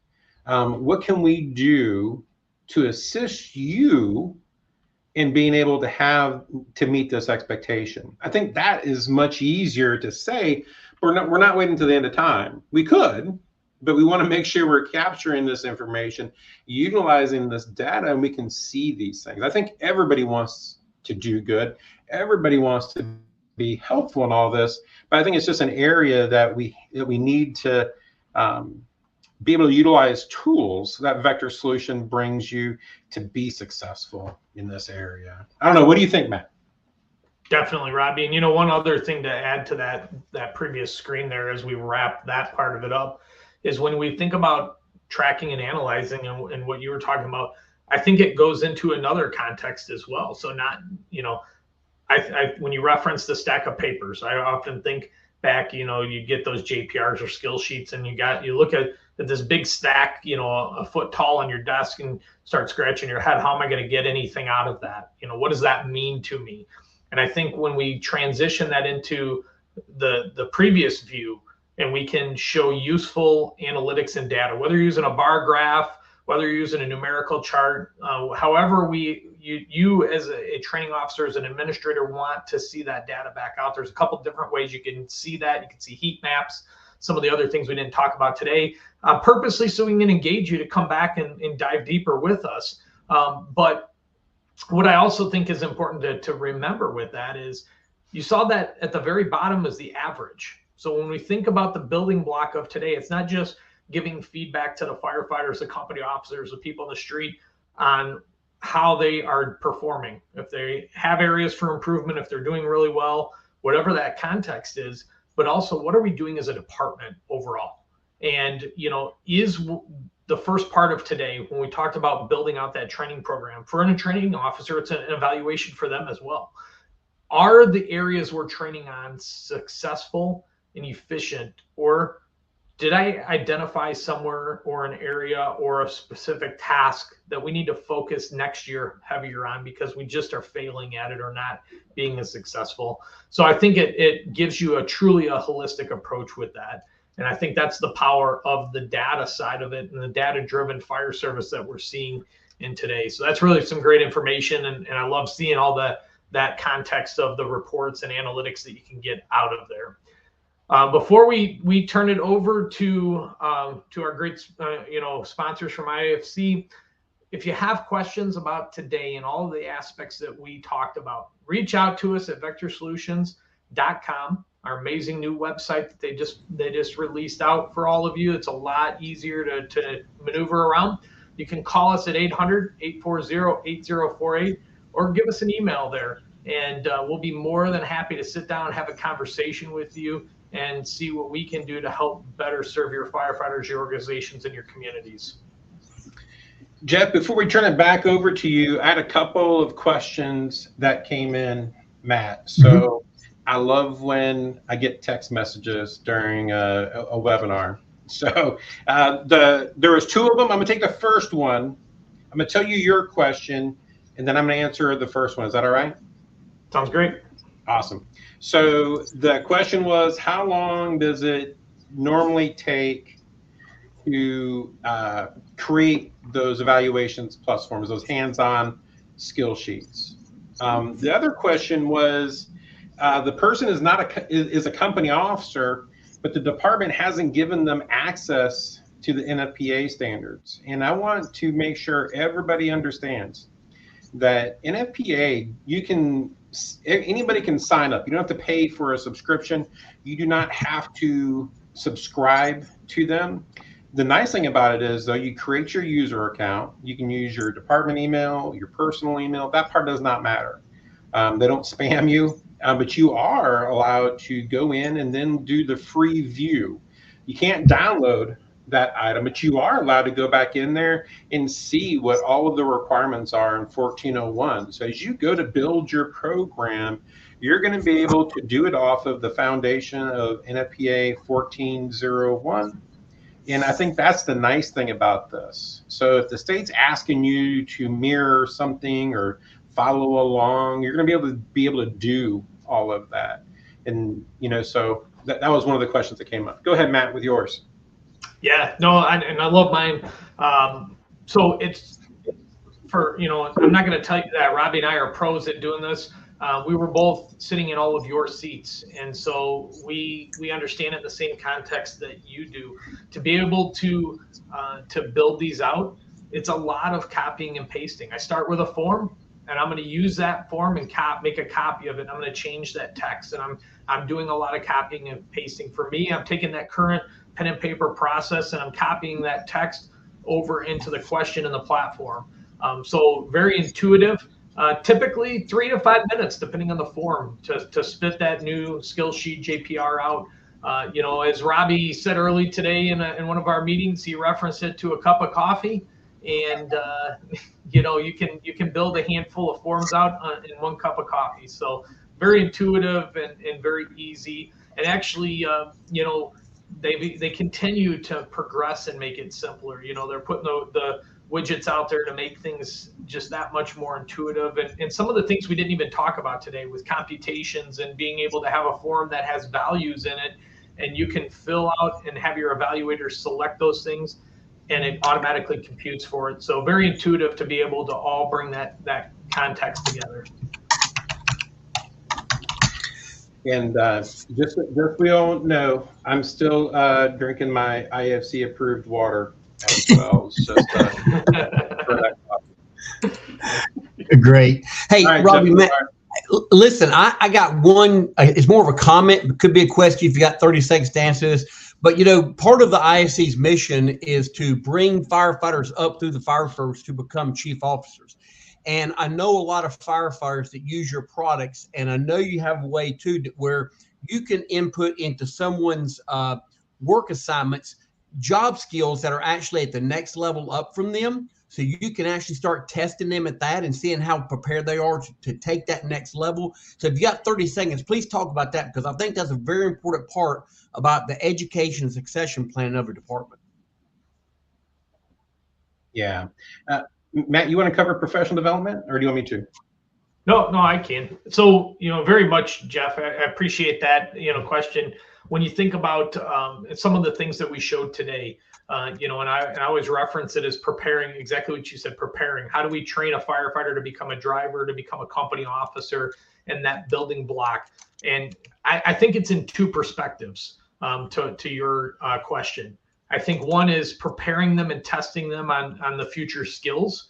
What can we do to assist you in being able to meet this expectation? I think that is much easier to say. We're not waiting to the end of time. We could, but we want to make sure we're capturing this information, utilizing this data, and we can see these things. I think everybody wants to do good. Everybody wants to be helpful in all this, but I think it's just an area that we need to be able to utilize tools that Vector Solution brings you to be successful in this area. I don't know. What do you think, Matt? Definitely, Robbie. And, you know, one other thing to add to that previous screen there as we wrap that part of it up is when we think about tracking and analyzing and what you were talking about, I think it goes into another context as well. So not, you know, when you reference the stack of papers, I often think back, you know, you get those JPRs or skill sheets and you look at this big stack, you know, a foot tall on your desk and start scratching your head. How am I going to get anything out of that? You know, what does that mean to me? And I think when we transition that into the previous view and we can show useful analytics and data, whether you're using a bar graph, whether you're using a numerical chart, however you as a training officer, as an administrator want to see that data back out, there's a couple different ways you can see that. You can see heat maps, some of the other things we didn't talk about today, purposely so we can engage you to come back and dive deeper with us. But what I also think is important to remember with that is you saw that at the very bottom is the average. So when we think about the building block of today, it's not just giving feedback to the firefighters, the company officers, the people in the street on how they are performing, if they have areas for improvement, if they're doing really well, whatever that context is, but also what are we doing as a department overall? And, you know, is the first part of today, when we talked about building out that training program for a training officer, it's an evaluation for them as well. Are the areas we're training on successful and efficient? Or did I identify somewhere or an area or a specific task that we need to focus next year heavier on because we just are failing at it or not being as successful? So I think it gives you truly a holistic approach with that. And I think that's the power of the data side of it and the data-driven fire service that we're seeing in today. So that's really some great information. And I love seeing all that context of the reports and analytics that you can get out of there. Before we turn it over to our great sponsors from IFC, if you have questions about today and all of the aspects that we talked about, reach out to us at vectorsolutions.com, our amazing new website that they just released out for all of you. It's a lot easier to maneuver around. You can call us at 800-840-8048 or give us an email there, and we'll be more than happy to sit down and have a conversation with you and see what we can do to help better serve your firefighters, your organizations, and your communities. Jeff, before we turn it back over to you, I had a couple of questions that came in, Matt. So I love when I get text messages during a webinar. So there was two of them. I'm gonna take the first one. I'm gonna tell you your question, and then I'm gonna answer the first one. Is that all right? Sounds great. Awesome. So the question was, how long does it normally take to create those evaluations plus forms, those hands-on skill sheets? The other question was, the person is a company officer, but the department hasn't given them access to the NFPA standards. And I want to make sure everybody understands that NFPA, anybody can sign up. You don't have to pay for a subscription. You do not have to subscribe to them. The nice thing about it is, though, you create your user account. You can use your department email, your personal email. That part does not matter. They don't spam you, but you are allowed to go in and then do the free view. You can't download that item, but you are allowed to go back in there and see what all of the requirements are in 1401. So as you go to build your program, you're going to be able to do it off of the foundation of NFPA 1401. And I think that's the nice thing about this. So if the state's asking you to mirror something or follow along, you're going to be able to do all of that. And so that was one of the questions that came up. Go ahead, Matt, with yours. Yeah, no, and I love mine. So it's for, I'm not going to tell you that Robbie and I are pros at doing this. We were both sitting in all of your seats. And so we understand it in the same context that you do. To be able to build these out, it's a lot of copying and pasting. I start with a form, and I'm going to use that form and make a copy of it. I'm going to change that text, and I'm doing a lot of copying and pasting. For me, I'm taking that current pen and paper process and I'm copying that text over into the question in the platform. So very intuitive. Typically 3 to 5 minutes, depending on the form, to spit that new skill sheet JPR out. As Robbie said early today in one of our meetings, he referenced it to a cup of coffee, and you can build a handful of forms out in 1 cup of coffee. So very intuitive and very easy. And actually, they continue to progress and make it simpler. They're putting the widgets out there to make things just that much more intuitive. And some of the things we didn't even talk about today with computations and being able to have a form that has values in it, and you can fill out and have your evaluators select those things, and it automatically computes for it. So very intuitive to be able to all bring that context together. And just so we all know, I'm still drinking my IFC approved water as well. It's just Great. Hey, right, Robbie, Jeff, listen, I got one. It's more of a comment. It could be a question if you got 30 seconds to answer this. But, part of the IFC's mission is to bring firefighters up through the fire service to become chief officers. And I know a lot of firefighters that use your products, and I know you have a way too where you can input into someone's work assignments job skills that are actually at the next level up from them. so you can actually start testing them at that and seeing how prepared they are to take that next level. So if you got 30 seconds, please talk about that, because I think that's a very important part about the education and succession plan of a department. Yeah. Matt, you want to cover professional development, or do you want me to? No, I can. So, very much, Jeff, I appreciate that, question. When you think about some of the things that we showed today, and I always reference it as preparing, exactly what you said, preparing. How do we train a firefighter to become a driver, to become a company officer, and that building block? And I think it's in two perspectives to your question. I think one is preparing them and testing them on the future skills.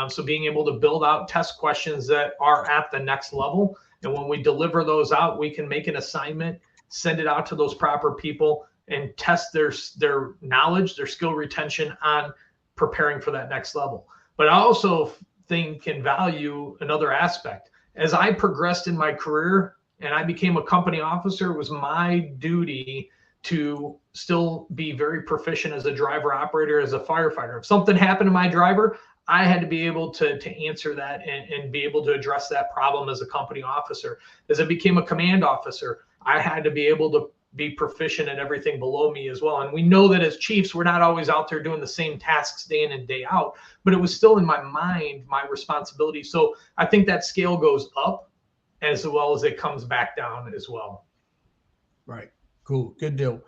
So being able to build out test questions that are at the next level. And when we deliver those out, we can make an assignment, send it out to those proper people, and test their knowledge, their skill retention on preparing for that next level. But I also think and value another aspect. As I progressed in my career and I became a company officer, it was my duty to still be very proficient as a driver operator, as a firefighter. If something happened to my driver, I had to be able to answer that and be able to address that problem as a company officer. As I became a command officer, I had to be able to be proficient at everything below me as well. And we know that as chiefs, we're not always out there doing the same tasks day in and day out, but it was still in my mind, my responsibility. So I think that scale goes up as well as it comes back down as well. Right. Cool. Good deal.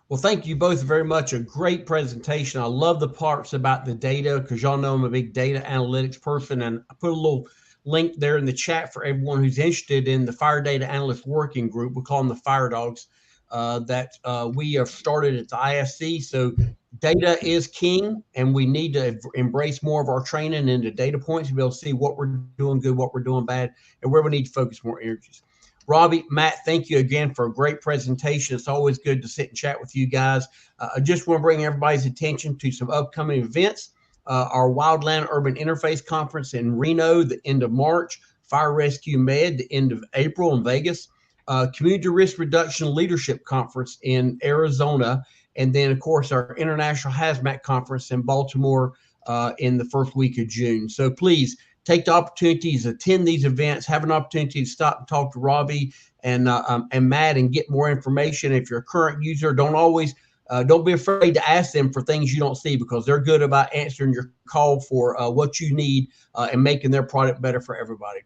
Well, thank you both very much. A great presentation. I love the parts about the data, because y'all know I'm a big data analytics person, and I put a little link there in the chat for everyone who's interested in the Fire Data Analyst Working Group. We call them the Fire Dogs, that we have started at the ISC. So data is king, and we need to embrace more of our training into data points to be able to see what we're doing good, what we're doing bad, and where we need to focus more energies. Robbie, Matt, thank you again for a great presentation. It's always good to sit and chat with you guys. I just want to bring everybody's attention to some upcoming events. Our Wildland Urban Interface Conference in Reno, the end of March. Fire Rescue Med, the end of April in Vegas. Community Risk Reduction Leadership Conference in Arizona. And then, of course, our International Hazmat Conference in Baltimore in the first week of June. So please, take the opportunities, attend these events, have an opportunity to stop and talk to Robbie and Matt and get more information. If you're a current user, don't be afraid to ask them for things you don't see, because they're good about answering your call for what you need and making their product better for everybody.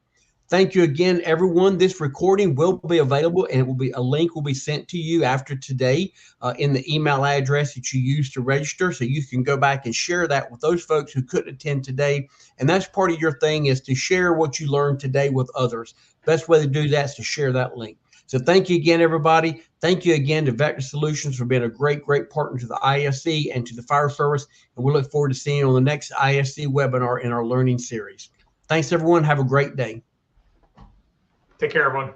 Thank you again, everyone. This recording will be available, and a link will be sent to you after today in the email address that you used to register. So you can go back and share that with those folks who couldn't attend today. And that's part of your thing, is to share what you learned today with others. Best way to do that is to share that link. So thank you again, everybody. Thank you again to Vector Solutions for being a great partner to the ISC and to the fire service. And we look forward to seeing you on the next ISC webinar in our learning series. Thanks, everyone. Have a great day. Take care, everyone.